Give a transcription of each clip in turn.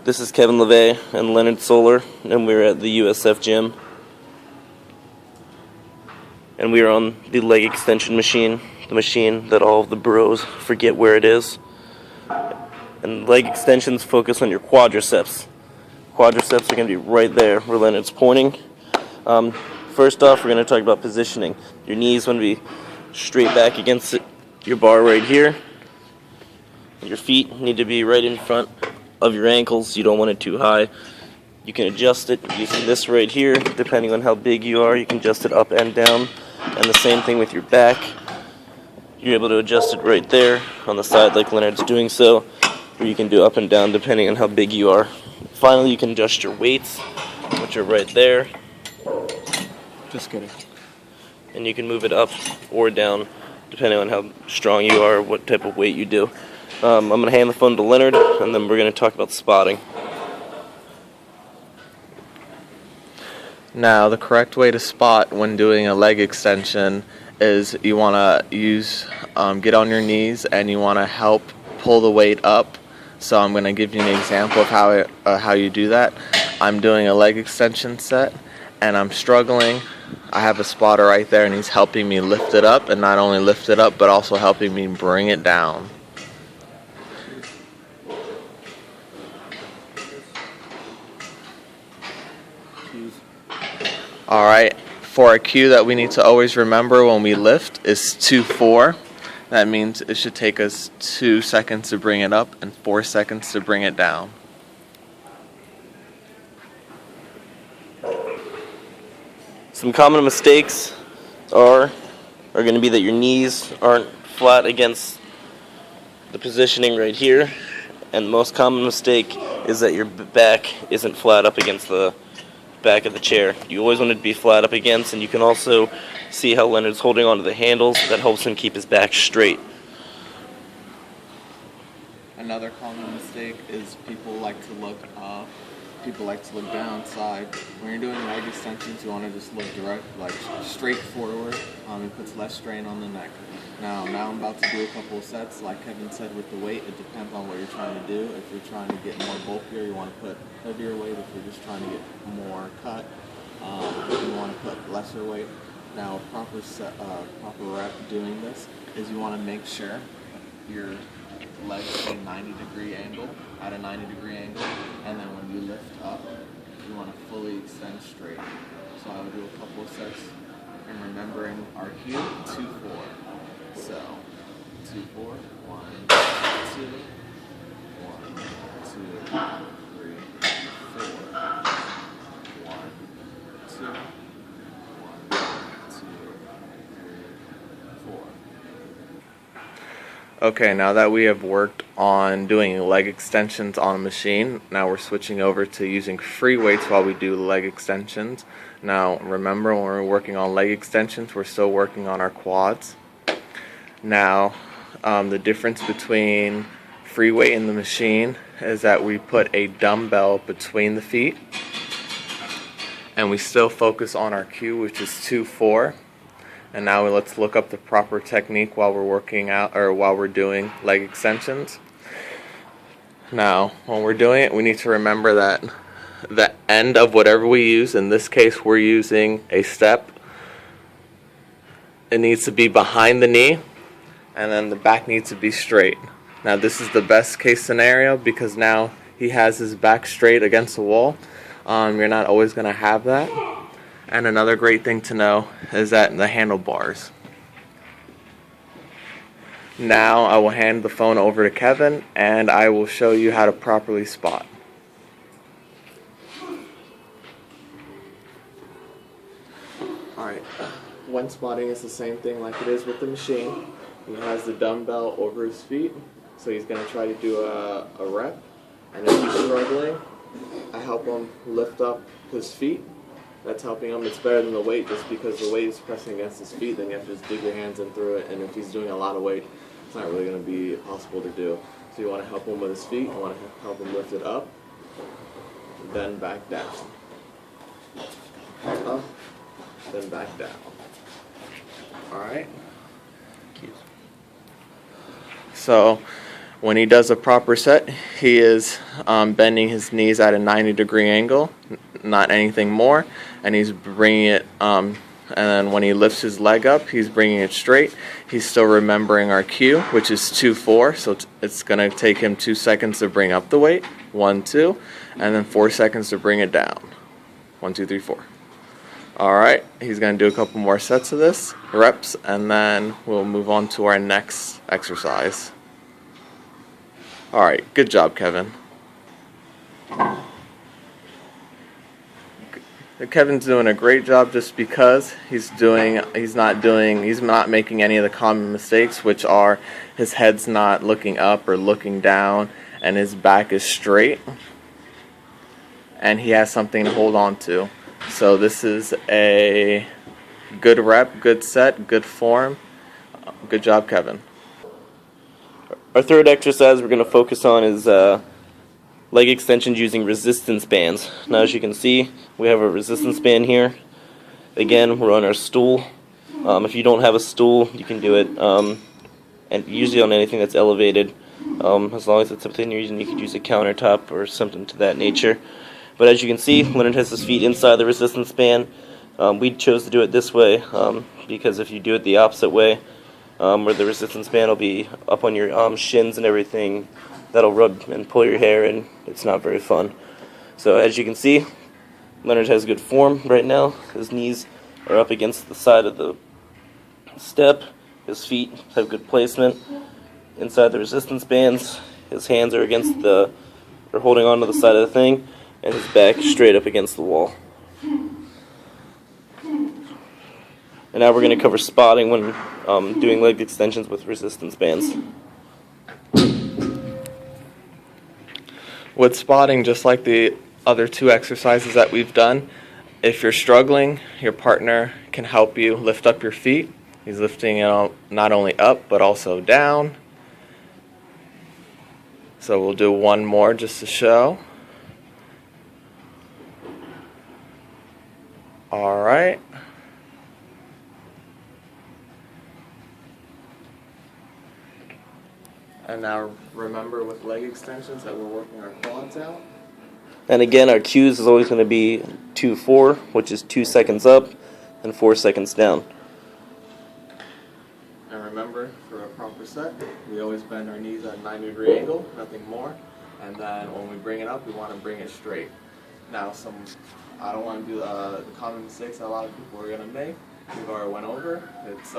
This is Kevin LeVay and Leonard Solar, and we're at the USF gym. And we are on the leg extension machine, the machine that all of the bros forget where it is. And leg extensions focus on your quadriceps. Quadriceps are going to be right there where Leonard's pointing. First off, we're going to talk about positioning. Your knees want to be straight back against your bar right here. Your feet need to be right in front of your ankles. You don't want it too high. You can adjust it using this right here. Depending on how big you are, you can adjust it up and down. And the same thing with your back. You're able to adjust it right there on the side like Leonard's doing so, or you can do up and down depending on how big you are. Finally, you can adjust your weights, which are right there. Just kidding. And you can move it up or down depending on how strong you are, what type of weight you do. I'm going to hand the phone to Leonard, and then we're going to talk about spotting. Now, the correct way to spot when doing a leg extension is you want to get on your knees and you want to help pull the weight up. So I'm going to give you an example of how you do that. I'm doing a leg extension set and I'm struggling. I have a spotter right there and he's helping me lift it up, and not only lift it up but also helping me bring it down. Alright, for a cue that we need to always remember when we lift is 2-4. That means it should take us 2 seconds to bring it up and 4 seconds to bring it down. Some common mistakes are going to be that your knees aren't flat against the positioning right here, and the most common mistake is that your back isn't flat up against the back of the chair. You always want it to be flat up against, and you can also see how Leonard's holding onto the handles. That helps him keep his back straight. Another common mistake is people like to look up. People like to look down side. When you're doing leg extensions, you want to just look direct, like straight forward. It puts less strain on the neck. Now I'm about to do a couple of sets. Like Kevin said, with the weight, it depends on what you're trying to do. If you're trying to get more bulkier, you want to put heavier weight. If you're just trying to get more cut, you want to put lesser weight. Now, a proper rep doing this is you want to make sure your legs stay 90-degree angle, at a 90-degree angle, and then when you lift up, you want to fully extend straight. So I will do a couple of sets, and remembering our cue, 2-4. So, 2-4, 1, 2, 1, 2, 3, 4, 1, 2, 1, 2, 3, 4. Okay, now that we have worked on doing leg extensions on a machine, now we're switching over to using free weights while we do leg extensions. Now, remember, when we're working on leg extensions, we're still working on our quads. Now, the difference between free weight and the machine is that we put a dumbbell between the feet, and we still focus on our cue, which is 2-4. And now let's look up the proper technique while we're working out, or while we're doing leg extensions. Now, when we're doing it, we need to remember that the end of whatever we use, in this case we're using a step, it needs to be behind the knee, and then the back needs to be straight. Now this is the best case scenario because now he has his back straight against the wall. You're not always going to have that. And another great thing to know is that the handlebars. Now I will hand the phone over to Kevin and I will show you how to properly spot. Alright, when spotting is the same thing like it is with the machine. He has the dumbbell over his feet, so he's going to try to do a rep. And if he's struggling, I help him lift up his feet. That's helping him. It's better than the weight, just because the weight is pressing against his feet, then you have to just dig your hands in through it, and if he's doing a lot of weight, it's not really going to be possible to do. So you want to help him with his feet, you want to help him lift it up, then back down. Up, then back down. Alright? So When he does a proper set, he is bending his knees at a 90-degree angle, not anything more, and he's bringing it, and then when he lifts his leg up, he's bringing it straight. He's still remembering our cue, which is 2-4, so it's going to take him 2 seconds to bring up the weight, 1, 2, and then 4 seconds to bring it down, 1, 2, 3, 4. All right, he's going to do a couple more sets of this, reps, and then we'll move on to our next exercise. All right, good job, Kevin. Kevin's doing a great job just because he's not making any of the common mistakes, which are his head's not looking up or looking down, and his back is straight, and he has something to hold on to. So this is a good rep, good set, good form. Good job, Kevin. Our third exercise we're going to focus on is leg extensions using resistance bands. Now, as you can see, we have a resistance band here. Again, we're on our stool. If you don't have a stool, you can do it, and usually on anything that's elevated. As long as it's within your reason, you could use a countertop or something to that nature. But as you can see, Leonard has his feet inside the resistance band. We chose to do it this way because if you do it the opposite way, where the resistance band will be up on your shins and everything, that'll rub and pull your hair, and it's not very fun. So as you can see, Leonard has good form right now. His knees are up against the side of the step. His feet have good placement inside the resistance bands. His hands are holding onto the side of the thing, and his back straight up against the wall. And now we're going to cover spotting when doing leg extensions with resistance bands. With spotting, just like the other 2 exercises that we've done, if you're struggling, your partner can help you lift up your feet. He's lifting it not only up, but also down. So we'll do one more just to show. All right. And now remember with leg extensions that we're working our quads out. And again, our cues is always going to be 2-4, which is 2 seconds up and 4 seconds down. And remember, for a proper set, we always bend our knees at a 90-degree angle, nothing more. And then when we bring it up, we want to bring it straight. Now, I don't want to do the common mistakes that a lot of people are going to make. We've already went over. It's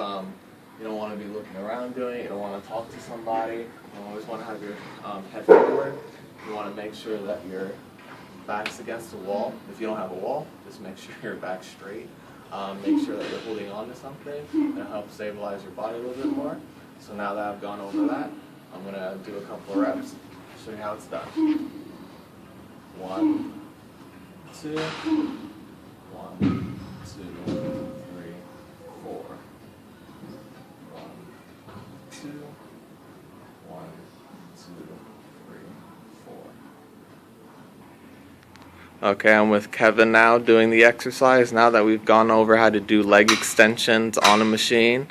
you don't want to be looking around doing it. You don't want to talk to somebody. You always want to have your head forward. You want to make sure that your back's against the wall. If you don't have a wall, just make sure your back's straight. Make sure that you're holding on to something. It'll help stabilize your body a little bit more. So now that I've gone over that, I'm going to do a couple of reps. Show you how it's done. 1, 2, 1, 2, 3, 4. 1, 2, 1, 2, 3, 4. Okay, I'm with Kevin now doing the exercise. Now that we've gone over how to do leg extensions on a machine,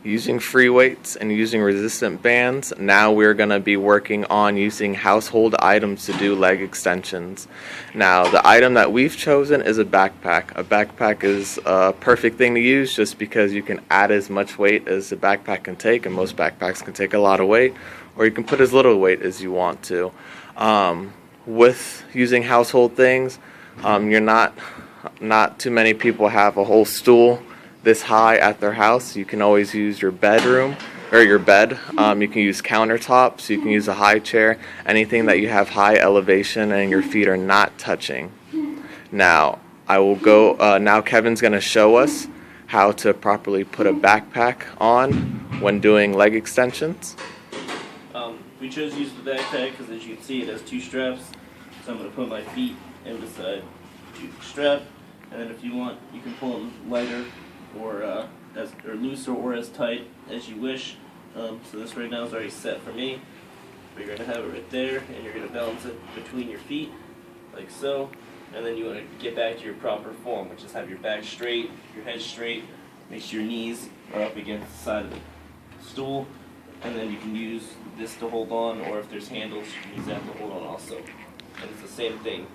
using free weights and using resistant bands, now we're going to be working on using household items to do leg extensions. Now, the item that we've chosen is a backpack. A backpack is a perfect thing to use just because you can add as much weight as the backpack can take, and most backpacks can take a lot of weight, or you can put as little weight as you want to. With using household things, not too many people have a whole stool this high at their house. You can always use your bedroom or your bed. You can use countertops. You can use a high chair. Anything that you have high elevation and your feet are not touching. Now, I will go. Now Kevin's going to show us how to properly put a backpack on when doing leg extensions. We chose to use the backpack because, as you can see, it has 2 straps. So I'm going to put my feet inside the strap, and then if you want, you can pull them lighter or looser or as tight as you wish. So this right now is already set for me. But you're going to have it right there, and you're going to balance it between your feet, like so. And then you want to get back to your proper form, which is have your back straight, your head straight, make sure your knees are up against the side of the stool, And then you can use this to hold on, or if there's handles, you can use that to hold on also. And it's the same thing.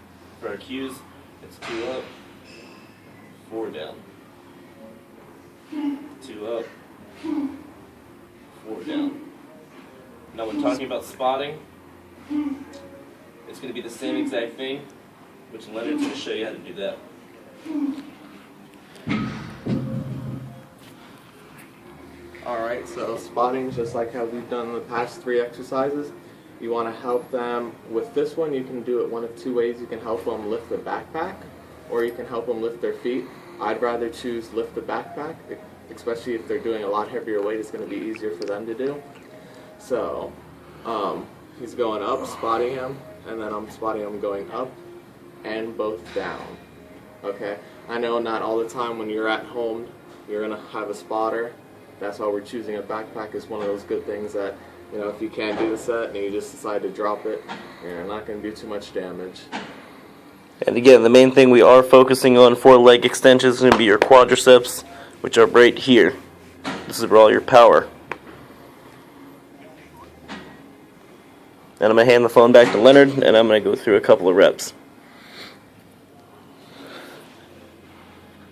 For our cues, it's 2 up, 4 down. 2 up, 4 down. Now when talking about spotting, it's going to be the same exact thing, which Leonard's going to show you how to do that. Alright, so spotting, just like how we've done the past 3 exercises, you want to help them with this one. You can do it one of 2 ways. You can help them lift the backpack, or you can help them lift their feet. I'd rather choose lift the backpack, especially if they're doing a lot heavier weight. It's going to be easier for them to do. So, he's going up, spotting him, and then I'm spotting him going up and both down. Okay, I know not all the time when you're at home you're going to have a spotter. That's why we're choosing a backpack. Is one of those good things that, you know, if you can't do the set and you just decide to drop it, you're not going to do too much damage. And again, the main thing we are focusing on for leg extensions is going to be your quadriceps, which are right here. This is where all your power. And I'm going to hand the phone back to Leonard, and I'm going to go through a couple of reps.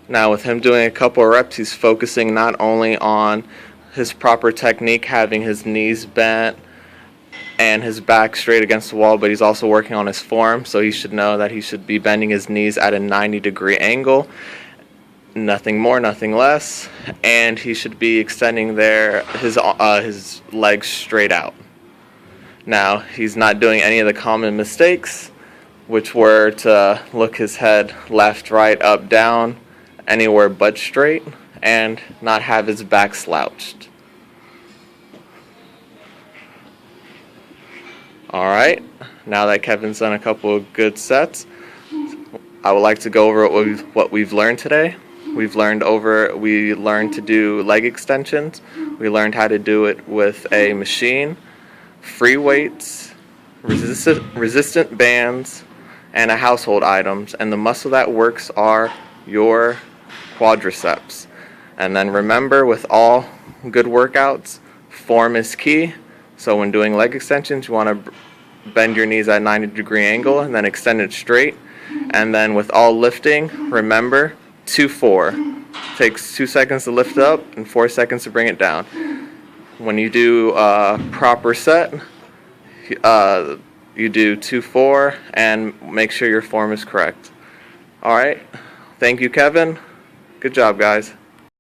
Now with him doing a couple of reps, he's focusing not only on his proper technique, having his knees bent and his back straight against the wall, but he's also working on his form, so he should know that he should be bending his knees at a 90-degree angle, nothing more, nothing less, and he should be extending his legs straight out. Now, he's not doing any of the common mistakes, which were to look his head left, right, up, down, anywhere but straight, and not have his back slouched. Alright, now that Kevin's done a couple of good sets, I would like to go over what we've learned today. We learned to do leg extensions. We learned how to do it with a machine, free weights, resistant bands, and a household items. And the muscle that works are your quadriceps. And then remember, with all good workouts, form is key. So when doing leg extensions, you want to bend your knees at a 90-degree angle and then extend it straight. And then with all lifting, remember 2-4. Takes 2 seconds to lift up and 4 seconds to bring it down. When you do a proper set, you do 2-4 and make sure your form is correct. Alright, thank you, Kevin. Good job, guys.